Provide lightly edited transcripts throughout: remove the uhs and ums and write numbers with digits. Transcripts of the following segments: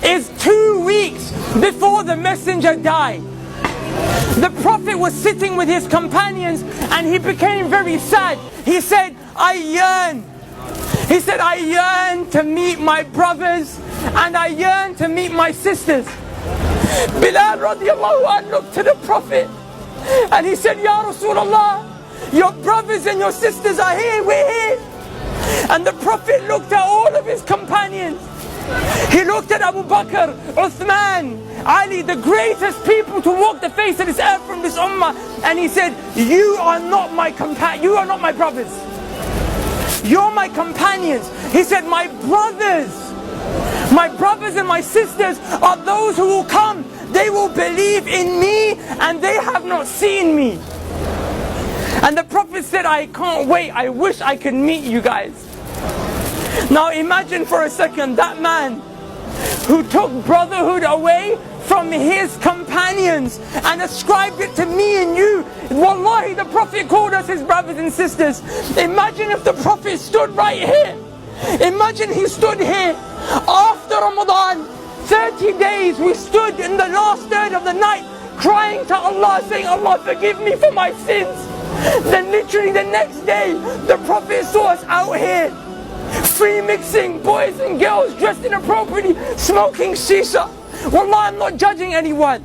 is 2 weeks before the messenger died. The Prophet was sitting with his companions and he became very sad. He said, I yearn to meet my brothers and I yearn to meet my sisters. Bilal radiallahu anh looked to the Prophet and he said, Ya Rasulullah, your brothers and your sisters are here, we're here. And the Prophet looked at all of his companions. He looked at Abu Bakr, Uthman, Ali, the greatest people to walk the face of this earth from this ummah, and he said, you are not my brothers. You're my companions. He said, my brothers and my sisters are those who will come. They will believe in me and they have not seen me. And the Prophet said, I can't wait. I wish I could meet you guys. Now imagine for a second that man who took brotherhood away from his companions and ascribed it to me and you. Wallahi, the Prophet called us his brothers and sisters. Imagine if the Prophet stood right here. Imagine he stood here after Ramadan. 30 days we stood in the last third of the night crying to Allah, saying, Allah forgive me for my sins. Then literally the next day the Prophet saw us out here free mixing, boys and girls dressed inappropriately, smoking shisha. Wallah, I'm not judging anyone.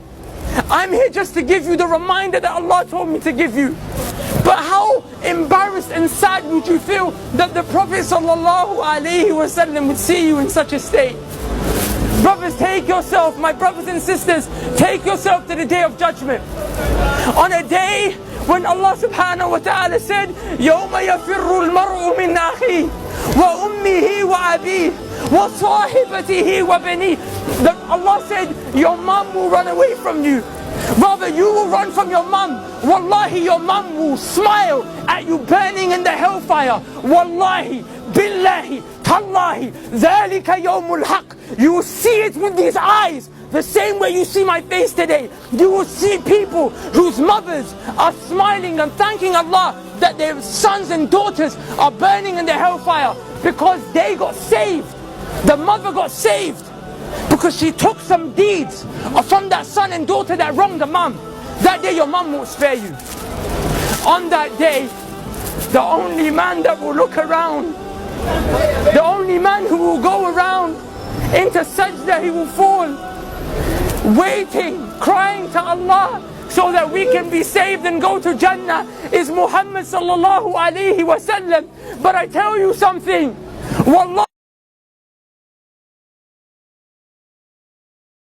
I'm here just to give you the reminder that Allah told me to give you. But how embarrassed and sad would you feel that the Prophet ﷺ would see you in such a state? Brothers, take yourself, my brothers and sisters, take yourself to the day of judgment. On a day when Allah subhanahu wa ta'ala said, يَوْمَ يَفِرُّ الْمَرْءُ مِنْ أَخِيهِ وَأُمِّهِ وَأَبِيهِ وَصَاحِبَتِهِ وَبَنِيهِ. Allah said, your mum will run away from you. Rather, you will run from your mum. Wallahi, your mum will smile at you burning in the hellfire. Wallahi, billahi, tallahi, ذَلِكَ يَوْمُ الْحَقِّ. You will see it with these eyes. The same way you see my face today. You will see people whose mothers are smiling and thanking Allah that their sons and daughters are burning in the hellfire because they got saved. The mother got saved because she took some deeds from that son and daughter that wronged the mum. That day your mum won't spare you. On that day, the only man that will look around, the only man who will go around into sajda, he will fall, waiting, crying to Allah so that we can be saved and go to Jannah, is Muhammad sallallahu alaihi wasallam. But I tell you something, Wallah.